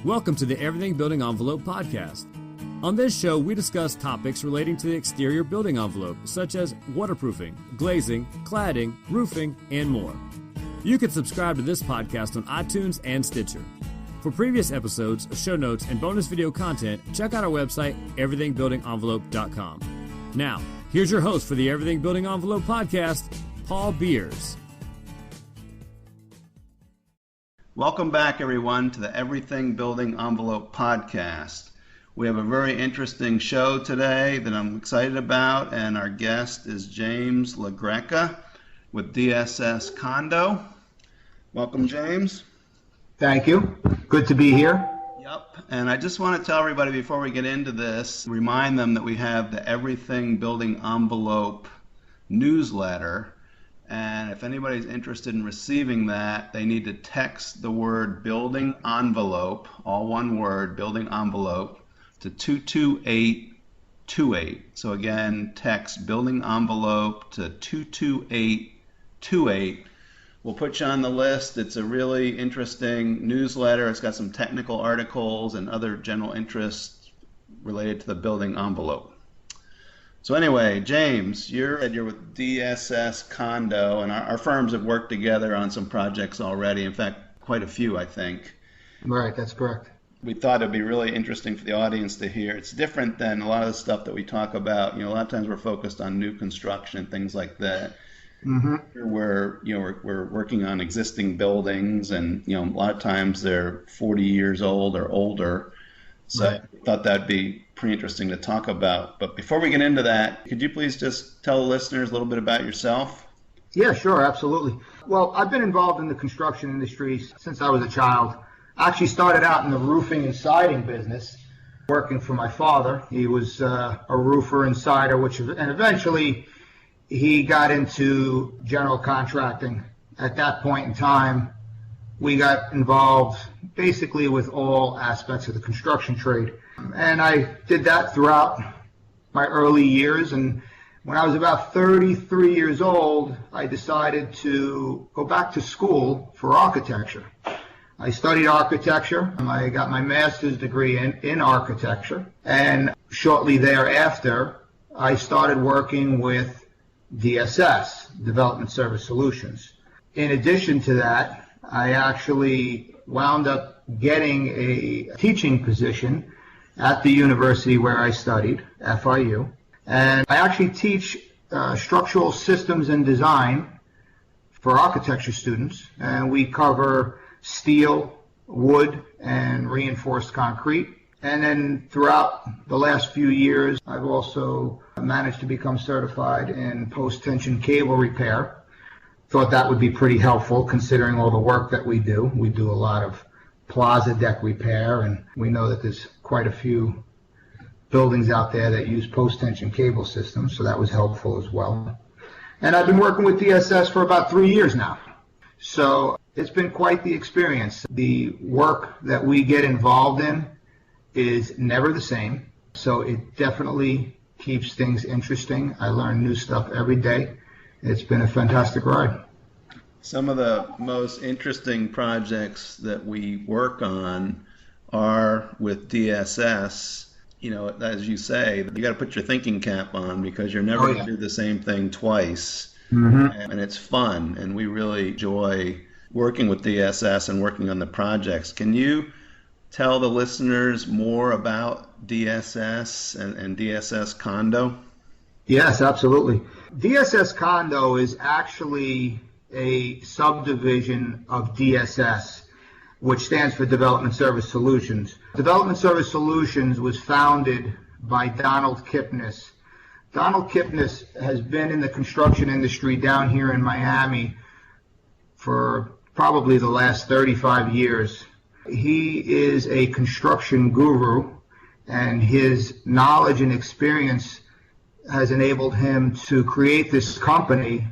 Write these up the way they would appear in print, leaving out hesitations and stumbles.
Welcome to the Everything Building Envelope podcast. On this show, we discuss topics relating to the exterior building envelope, such as waterproofing, glazing, cladding, roofing, and more. You can subscribe to this podcast on iTunes and Stitcher. For previous episodes, show notes, and bonus video content, check out our website, everythingbuildingenvelope.com. Now, here's your host for the Everything Building Envelope podcast, Paul Beers. Welcome back, everyone, to the Everything Building Envelope podcast. We have a very interesting show today that I'm excited about, and our guest is James LaGreca with DSS Condo. Welcome, James. Thank you. Good to be here. Yep. And I just want to tell everybody before we get into this, remind them that we have the Everything Building Envelope newsletter. And if anybody's interested in receiving that, they need to text the word building envelope, all one word, building envelope, to 22828. So again, text building envelope to 22828. We'll put you on the list. It's a really interesting newsletter. It's got some technical articles and other general interests related to the building envelope. So anyway, James, you're with DSS Condo, and our firms have worked together on some projects already. In fact, quite a few, I think. Right, that's correct. We thought it'd be really interesting for the audience to hear. It's different than a lot of the stuff that we talk about. You know, a lot of times we're focused on new construction and things like that. Mm-hmm. We're working on existing buildings, and a lot of times they're 40 years old or older. So right. I thought that'd be pretty interesting to talk about. But before we get into that, could you please just tell the listeners a little bit about yourself? Yeah, sure, absolutely. Well, I've been involved in the construction industry since I was a child. I actually started out in the roofing and siding business, working for my father. He was a roofer and sider, and eventually he got into general contracting. At that point in time, we got involved basically with all aspects of the construction trade. And I did that throughout my early years. And when I was about 33 years old, I decided to go back to school for architecture. I studied architecture. I got my master's degree in architecture. And shortly thereafter, I started working with DSS, Development Service Solutions. In addition to that, I actually wound up getting a teaching position at the university where I studied, FIU. And I actually teach structural systems and design for architecture students. And we cover steel, wood, and reinforced concrete. And then throughout the last few years, I've also managed to become certified in post-tension cable repair. Thought that would be pretty helpful considering all the work that we do. We do a lot of plaza deck repair, and we know that there's quite a few buildings out there that use post-tension cable systems, so that was helpful as well. And I've been working with DSS for about 3 years now. So it's been quite the experience. The work that we get involved in is never the same, so it definitely keeps things interesting. I learn new stuff every day. It's been a fantastic ride. Some of the most interesting projects that we work on are with DSS. As you say, you got to put your thinking cap on because you're never going to do the same thing twice. Mm-hmm. And it's fun, and we really enjoy working with DSS and working on the projects. Can you tell the listeners more about DSS and DSS Condo? Yes, absolutely. DSS Condo is actually a subdivision of DSS, which stands for Development Service Solutions. Development Service Solutions was founded by Donald Kipnis. Donald Kipnis has been in the construction industry down here in Miami for probably the last 35 years. He is a construction guru, and his knowledge and experience has enabled him to create this company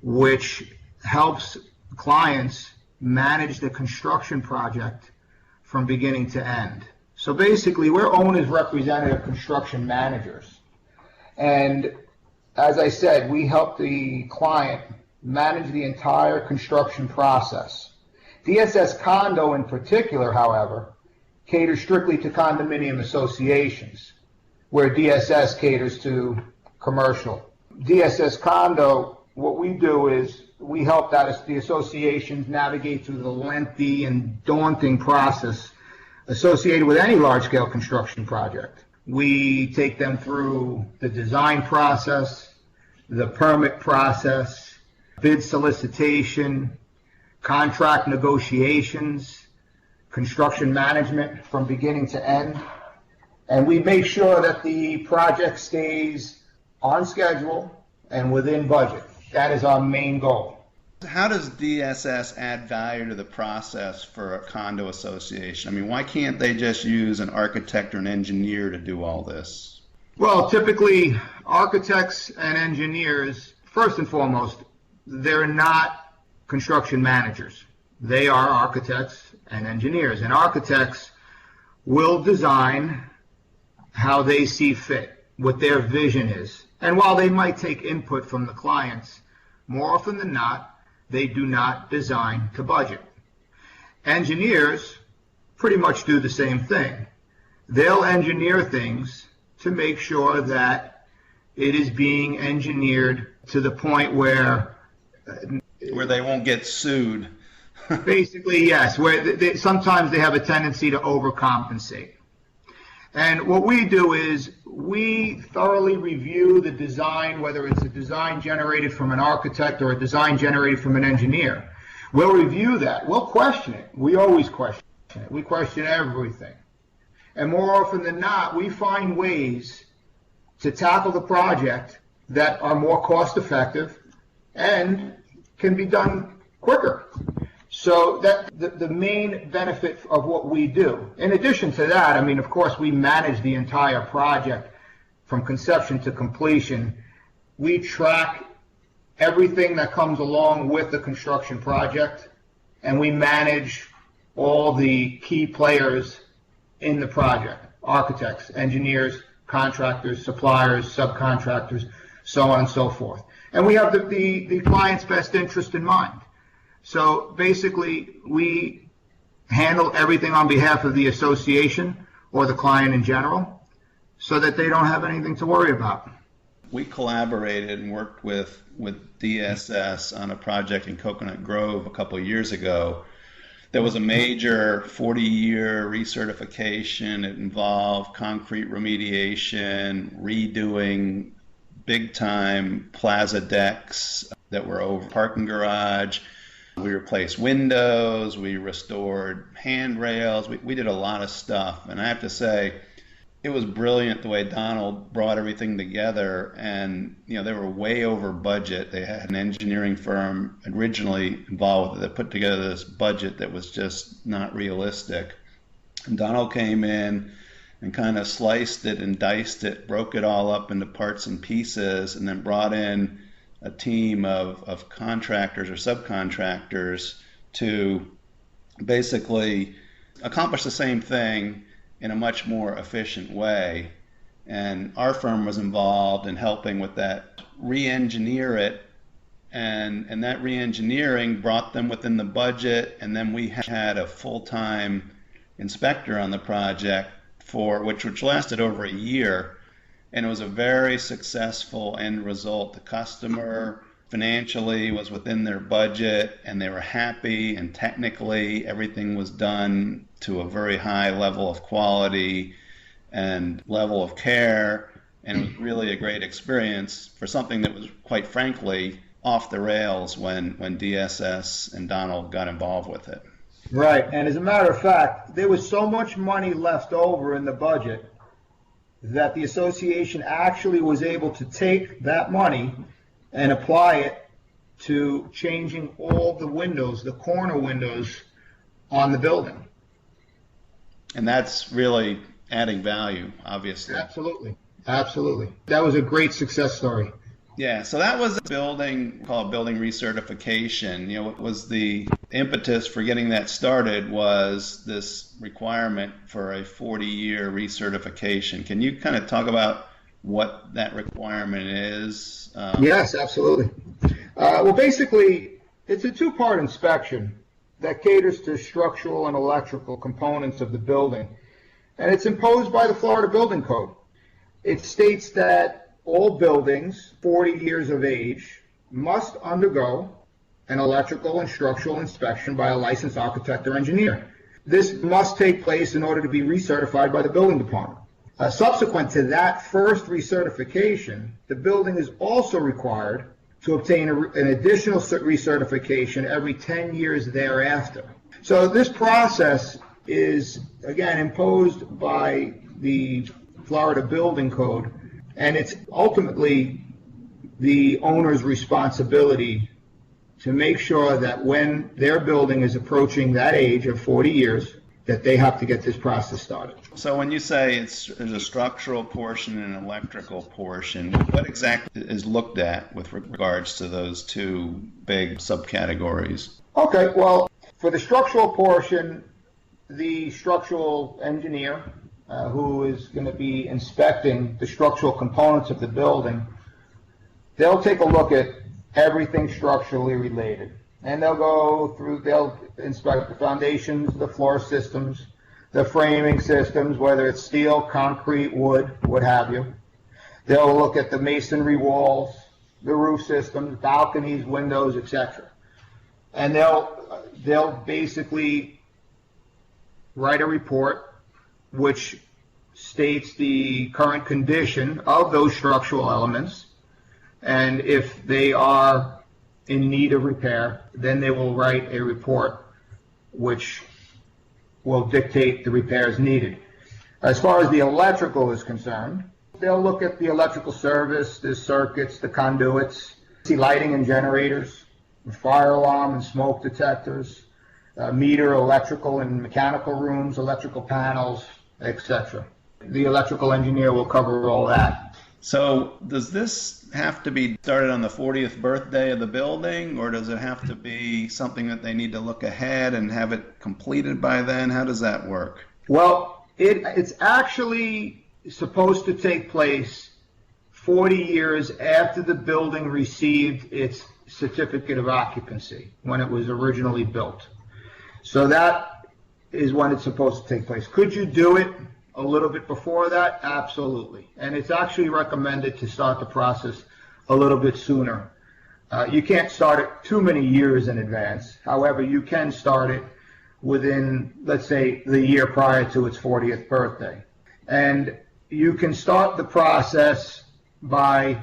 which helps clients manage the construction project from beginning to end. So basically, we're owner's representative construction managers. And as I said, we help the client manage the entire construction process. DSS Condo in particular, however, caters strictly to condominium associations, where DSS caters to commercial. DSS Condo, what we do is we help the associations navigate through the lengthy and daunting process associated with any large-scale construction project. We take them through the design process, the permit process, bid solicitation, contract negotiations, construction management from beginning to end. And we make sure that the project stays on schedule and within budget. That is our main goal. How does DSS add value to the process for a condo association? I mean, why can't they just use an architect or an engineer to do all this? Well, typically, architects and engineers, first and foremost, they're not construction managers. They are architects and engineers. And architects will design how they see fit, what their vision is. And while they might take input from the clients, more often than not, they do not design to budget. Engineers pretty much do the same thing. They'll engineer things to make sure that it is being engineered to the point where they won't get sued. Basically, yes, where sometimes they have a tendency to overcompensate. And what we do is we thoroughly review the design, whether it's a design generated from an architect or a design generated from an engineer. We'll review that. We'll question it. We always question it. We question everything. And more often than not, we find ways to tackle the project that are more cost effective and can be done quicker. So that the main benefit of what we do. In addition to that, I mean, of course, we manage the entire project from conception to completion. We track everything that comes along with the construction project, and we manage all the key players in the project: architects, engineers, contractors, suppliers, subcontractors, so on and so forth. And we have the client's best interest in mind. So basically, we handle everything on behalf of the association or the client in general so that they don't have anything to worry about. We collaborated and worked with DSS on a project in Coconut Grove a couple of years ago. There was a major 40-year recertification. It involved concrete remediation, redoing big-time plaza decks that were over parking garage. We replaced windows, we restored handrails, we did a lot of stuff. And I have to say, it was brilliant the way Donald brought everything together. And, they were way over budget. They had an engineering firm originally involved with it that put together this budget that was just not realistic. And Donald came in and kind of sliced it and diced it, broke it all up into parts and pieces, and then brought in a team of contractors or subcontractors to basically accomplish the same thing in a much more efficient way. And our firm was involved in helping with that, re-engineer it, and that re-engineering brought them within the budget. And then we had a full-time inspector on the project which lasted over a year. And it was a very successful end result. The customer financially was within their budget, and they were happy, and technically everything was done to a very high level of quality and level of care. And it was really a great experience for something that was, quite frankly, off the rails when DSS and Donald got involved with it. Right. And as a matter of fact, there was so much money left over in the budget that the association actually was able to take that money and apply it to changing all the windows, the corner windows on the building. And that's really adding value, obviously. Absolutely. Absolutely. That was a great success story. Yeah, so that was a building called building recertification. What was the impetus for getting that started was this requirement for a 40-year recertification. Can you kind of talk about what that requirement is? Yes, absolutely. Well, basically, it's a two-part inspection. that caters to structural and electrical components of the building. And it's imposed by the Florida Building Code. It states that all buildings 40 years of age must undergo an electrical and structural inspection by a licensed architect or engineer. This must take place in order to be recertified by the building department. Subsequent to that first recertification, the building is also required to obtain an additional recertification every 10 years thereafter. So this process is, again, imposed by the Florida Building Code, and it's ultimately the owner's responsibility to make sure that when their building is approaching that age of 40 years, that they have to get this process started. So when you say there's a structural portion and an electrical portion, what exactly is looked at with regards to those two big subcategories? Okay, well, for the structural portion, the structural engineer who is going to be inspecting the structural components of the building, they'll take a look at everything structurally related. And they'll inspect the foundations, the floor systems, the framing systems, whether it's steel, concrete, wood, what have you. They'll look at the masonry walls, the roof systems, balconies, windows, etc. And they'll basically write a report which states the current condition of those structural elements, and if they are in need of repair, then they will write a report which will dictate the repairs needed. As far as the electrical is concerned, they'll look at the electrical service, the circuits, the conduits, see lighting and generators, fire alarm and smoke detectors, meter, electrical and mechanical rooms, electrical panels, etc. The electrical engineer will cover all that. So does this have to be started on the 40th birthday of the building, or does it have to be something that they need to look ahead and have it completed by then? How does that work? Well, it's actually supposed to take place 40 years after the building received its certificate of occupancy, when it was originally built. So that is when it's supposed to take place. Could you do it a little bit before that? Absolutely. And it's actually recommended to start the process a little bit sooner. You can't start it too many years in advance. However, you can start it within, let's say, the year prior to its 40th birthday. And you can start the process by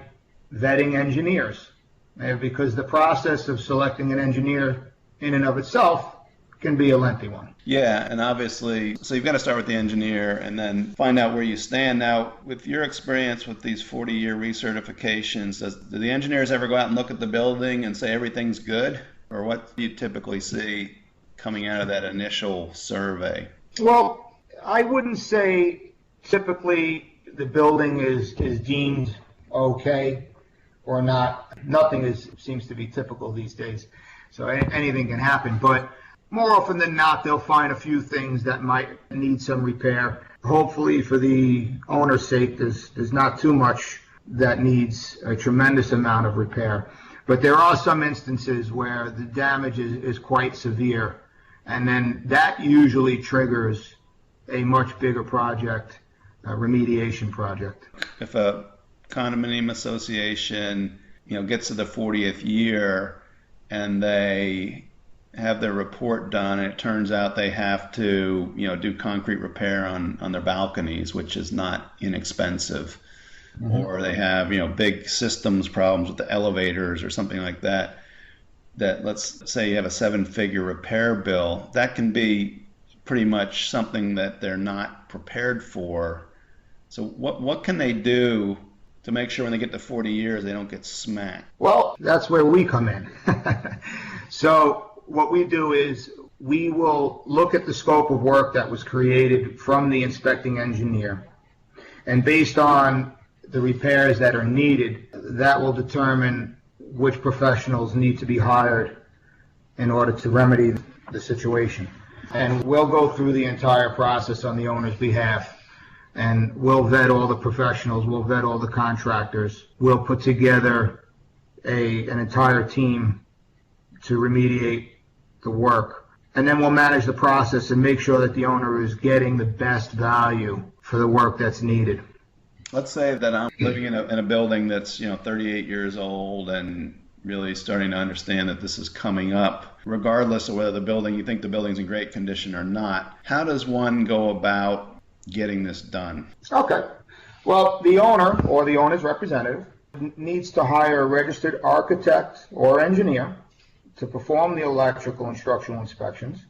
vetting engineers, because the process of selecting an engineer in and of itself can be a lengthy one. Yeah, and obviously, so you've got to start with the engineer and then find out where you stand. Now, with your experience with these 40-year recertifications, do the engineers ever go out and look at the building and say everything's good? Or what do you typically see coming out of that initial survey? Well, I wouldn't say typically the building is deemed okay or not. Nothing seems to be typical these days, so anything can happen. But more often than not, they'll find a few things that might need some repair. Hopefully, for the owner's sake, there's not too much that needs a tremendous amount of repair. But there are some instances where the damage is quite severe, and then that usually triggers a much bigger project, a remediation project. If a condominium association, gets to the 40th year and they have their report done, and it turns out they have to, do concrete repair on their balconies, which is not inexpensive, or they have, big systems problems with the elevators or something like that, that let's say you have a 7-figure repair bill, that can be pretty much something that they're not prepared for. So what can they do to make sure when they get to 40 years they don't get smacked? Well, that's where we come in. So what we do is we will look at the scope of work that was created from the inspecting engineer, and based on the repairs that are needed, that will determine which professionals need to be hired in order to remedy the situation. And we'll go through the entire process on the owner's behalf, and we'll vet all the professionals, we'll vet all the contractors, we'll put together an entire team to remediate the work. and then we'll manage the process and make sure that the owner is getting the best value for the work that's needed. Let's say that I'm living in a building that's 38 years old and really starting to understand that this is coming up, regardless of whether you think the building's in great condition or not. How does one go about getting this done? Okay. Well, the owner or the owner's representative needs to hire a registered architect or engineer to perform the electrical and structural inspections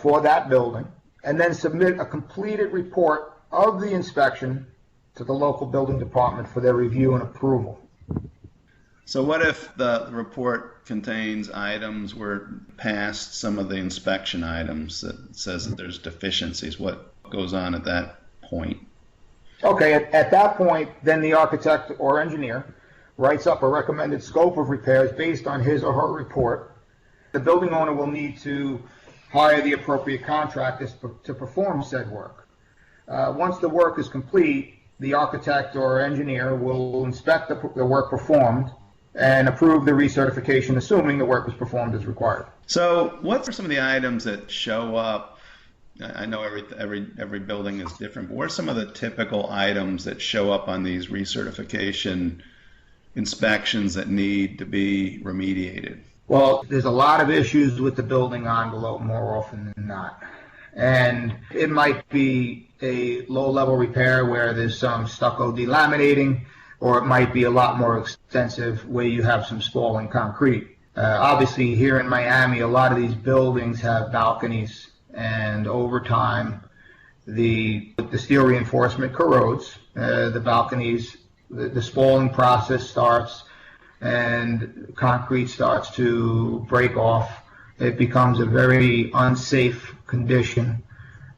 for that building, and then submit a completed report of the inspection to the local building department for their review and approval. So what if the report contains items where past some of the inspection items that says that there's deficiencies? What goes on at that point? Okay, at that point, then the architect or engineer writes up a recommended scope of repairs based on his or her report. The building owner will need to hire the appropriate contractors to perform said work. Once the work is complete, the architect or engineer will inspect the work performed and approve the recertification, assuming the work was performed as required. So what are some of the items that show up? I know every building is different, but what are some of the typical items that show up on these recertification inspections that need to be remediated? Well, there's a lot of issues with the building envelope more often than not. And it might be a low-level repair where there's some stucco delaminating, or it might be a lot more extensive where you have some spalling concrete. Obviously, here in Miami, a lot of these buildings have balconies, and over time, the steel reinforcement corrodes. The balconies, the spalling process starts, and concrete starts to break off. It becomes a very unsafe condition,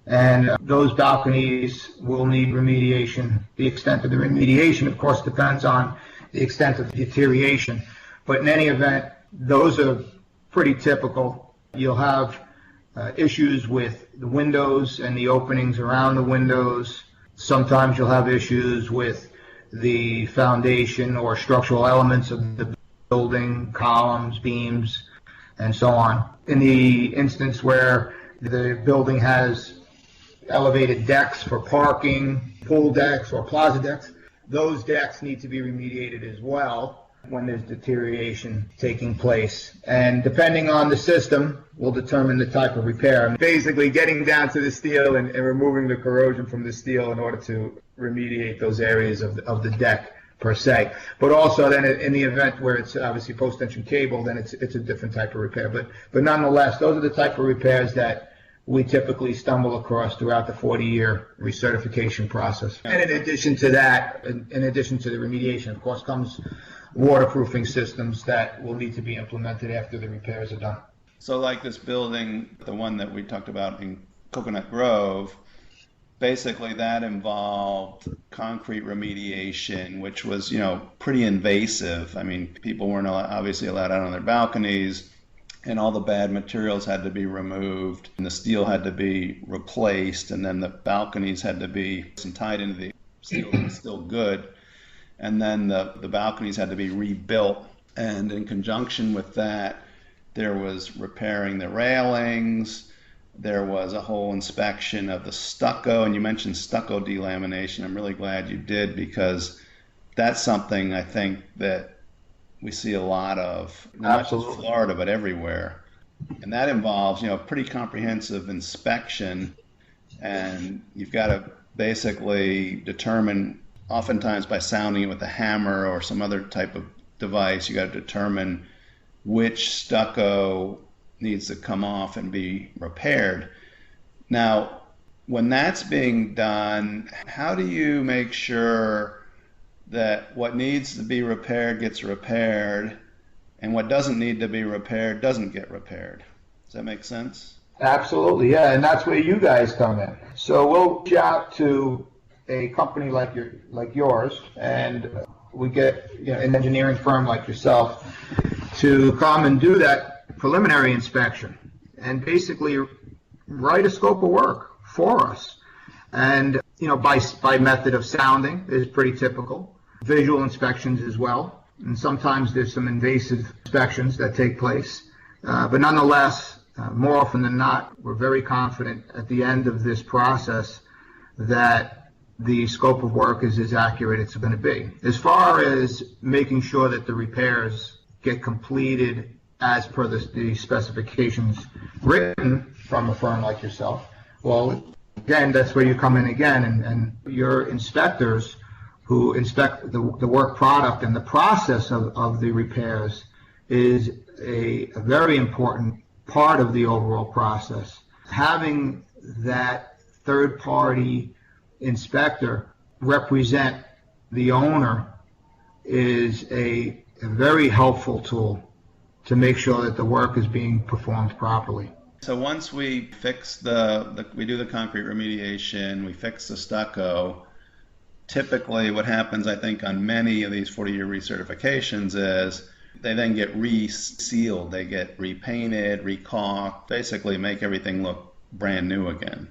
and those balconies will need remediation. The extent of the remediation, of course, depends on the extent of the deterioration, but in any event, those are pretty typical. You'll have issues with the windows and the openings around the windows. Sometimes you'll have issues with the foundation or structural elements of the building, columns, beams, and so on. In the instance where the building has elevated decks for parking, pool decks or plaza decks, those decks need to be remediated as well when there's deterioration taking place. And depending on the system, will determine the type of repair. Basically getting down to the steel and removing the corrosion from the steel in order to remediate those areas of the deck per se. But also then in the event where it's obviously post-tension cable, then it's a different type of repair. But nonetheless, those are the type of repairs that we typically stumble across throughout the 40-year recertification process. And in addition to that, in addition to the remediation, of course, comes waterproofing systems that will need to be implemented after the repairs are done. So like this building, the one that we talked about in Coconut Grove, basically that involved concrete remediation, which was, pretty invasive. I mean, people weren't obviously allowed out on their balconies, and all the bad materials had to be removed, and the steel had to be replaced, and then the balconies had to be tied into the steel that was still good, and then the balconies had to be rebuilt. And in conjunction with that, there was repairing the railings. There was a whole inspection of the stucco, and you mentioned stucco delamination. I'm really glad you did, because that's something I think that we see a lot of, not just Florida, but everywhere. And that involves, pretty comprehensive inspection, and you've got to basically determine, oftentimes by sounding it with a hammer or some other type of device, you got to determine which stucco needs to come off and be repaired. Now, when that's being done, how do you make sure that what needs to be repaired gets repaired and what doesn't need to be repaired doesn't get repaired? Does that make sense? Absolutely, yeah, and that's where you guys come in. So we'll reach out to a company like yours, and we get an engineering firm like yourself to come and do that preliminary inspection and basically write a scope of work for us. And by method of sounding is pretty typical. Visual inspections as well, and sometimes there's some invasive inspections that take place. But nonetheless, more often than not, we're very confident at the end of this process that the scope of work is as accurate as it's going to be. As far as making sure that the repairs get completed as per the specifications written from a firm like yourself, well, again, that's where you come in again, and your inspectors who inspect the work product and the process of the repairs is a very important part of the overall process. Having that third-party inspector represent the owner is a very helpful tool to make sure that the work is being performed properly. So once we fix we do the concrete remediation, we fix the stucco, typically what happens, I think, on many of these 40-year recertifications is they then get resealed, they get repainted, recaulked, basically make everything look brand new again.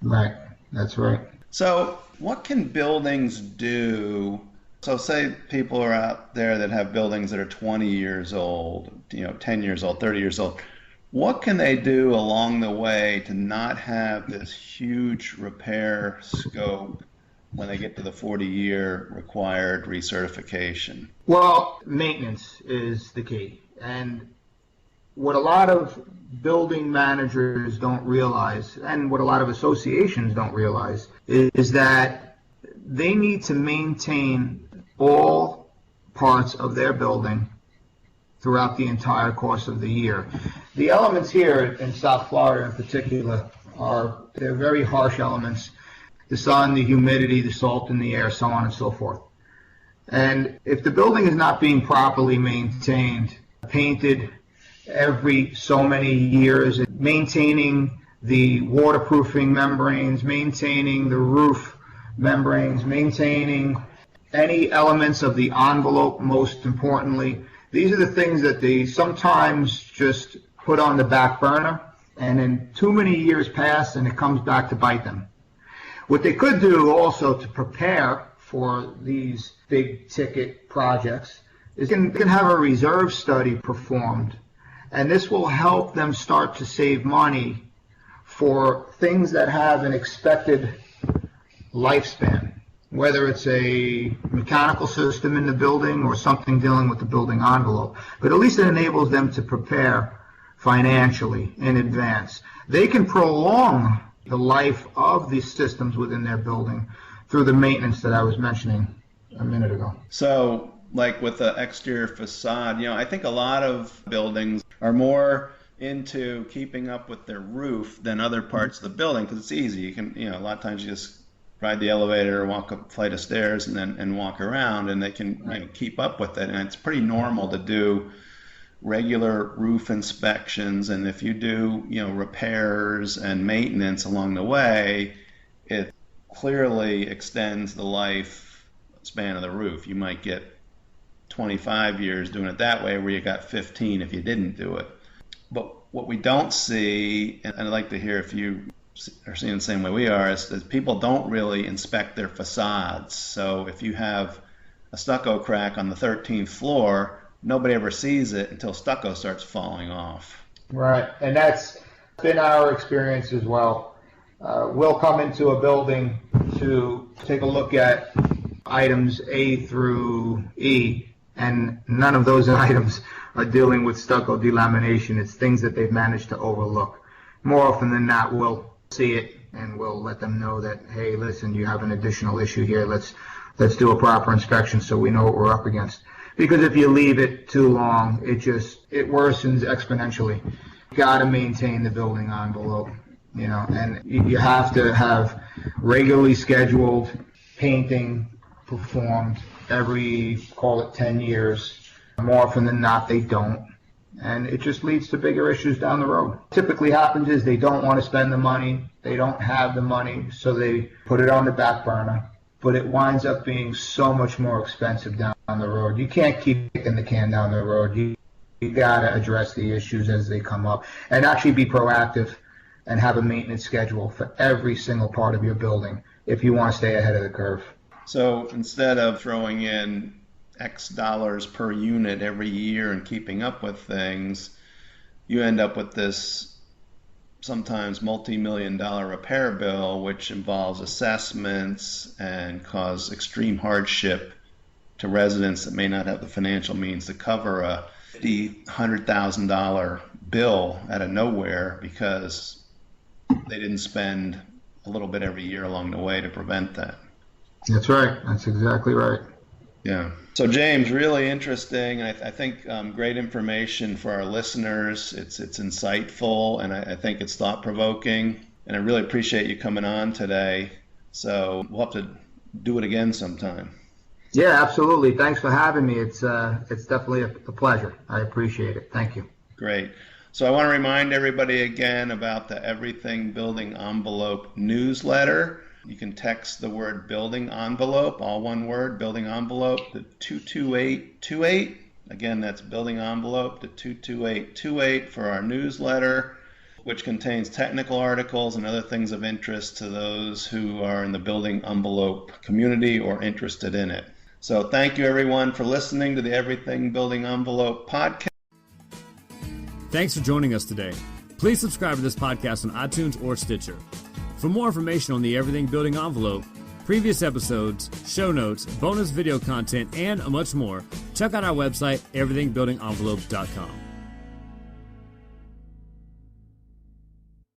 Right, that's right. So what can buildings do? So say people are out there that have buildings that are 20 years old, 10 years old, 30 years old. What can they do along the way to not have this huge repair scope when they get to the 40-year required recertification? Well, maintenance is the key. And what a lot of building managers don't realize, and what a lot of associations don't realize, is that they need to maintain all parts of their building throughout the entire course of the year. The elements here in South Florida in particular they're very harsh elements. The sun, the humidity, the salt in the air, so on and so forth. And if the building is not being properly maintained, painted every so many years, maintaining the waterproofing membranes, maintaining the roof membranes, maintaining any elements of the envelope, most importantly, these are the things that they sometimes just put on the back burner, and then too many years pass and it comes back to bite them. What they could do also to prepare for these big ticket projects is they can have a reserve study performed, and this will help them start to save money for things that have an expected lifespan, whether it's a mechanical system in the building or something dealing with the building envelope. But at least it enables them to prepare financially in advance. They can prolong the life of these systems within their building through the maintenance that I was mentioning a minute ago. So, like with the exterior facade, I think a lot of buildings are more into keeping up with their roof than other parts of the building because it's easy. You can, a lot of times you just ride the elevator, walk up a flight of stairs, and walk around, and they can keep up with it. And it's pretty normal to do regular roof inspections, and if you do repairs and maintenance along the way, it clearly extends the life span of the roof. You might get 25 years doing it that way, where you got 15 if you didn't do it. But what we don't see, and I'd like to hear if you are seeing the same way we are, is that people don't really inspect their facades. So if you have a stucco crack on the 13th floor, nobody ever sees it until stucco starts falling off. Right, and that's been our experience as well. We'll come into a building to take a look at items A through E, and none of those items are dealing with stucco delamination. It's things that they've managed to overlook. More often than not, we'll see it and we'll let them know that, hey, listen, you have an additional issue here. Let's do a proper inspection so we know what we're up against. Because if you leave it too long, it worsens exponentially. You got to maintain the building envelope, and you have to have regularly scheduled painting performed every, call it 10 years. More often than not, they don't. And it just leads to bigger issues down the road. Typically happens is they don't want to spend the money. They don't have the money, so they put it on the back burner. But it winds up being so much more expensive down the road. You can't keep kicking the can down the road. You got to address the issues as they come up and actually be proactive and have a maintenance schedule for every single part of your building if you want to stay ahead of the curve. So instead of throwing in X dollars per unit every year and keeping up with things, you end up with this sometimes multi-million-dollar repair bill, which involves assessments and cause extreme hardship to residents that may not have the financial means to cover a $100,000 bill out of nowhere because they didn't spend a little bit every year along the way to prevent that. That's right. That's exactly right. Yeah. So James, really interesting. I think great information for our listeners. It's insightful, and I think it's thought-provoking. And I really appreciate you coming on today. So we'll have to do it again sometime. Yeah, absolutely. Thanks for having me. It's definitely a pleasure. I appreciate it. Thank you. Great. So I want to remind everybody again about the Everything Building Envelope newsletter. You can text the word building envelope, all one word, building envelope, to 22828. Again, that's building envelope to 22828 for our newsletter, which contains technical articles and other things of interest to those who are in the building envelope community or interested in it. So thank you, everyone, for listening to the Everything Building Envelope podcast. Thanks for joining us today. Please subscribe to this podcast on iTunes or Stitcher. For more information on the Everything Building Envelope, previous episodes, show notes, bonus video content, and much more, check out our website, everythingbuildingenvelope.com.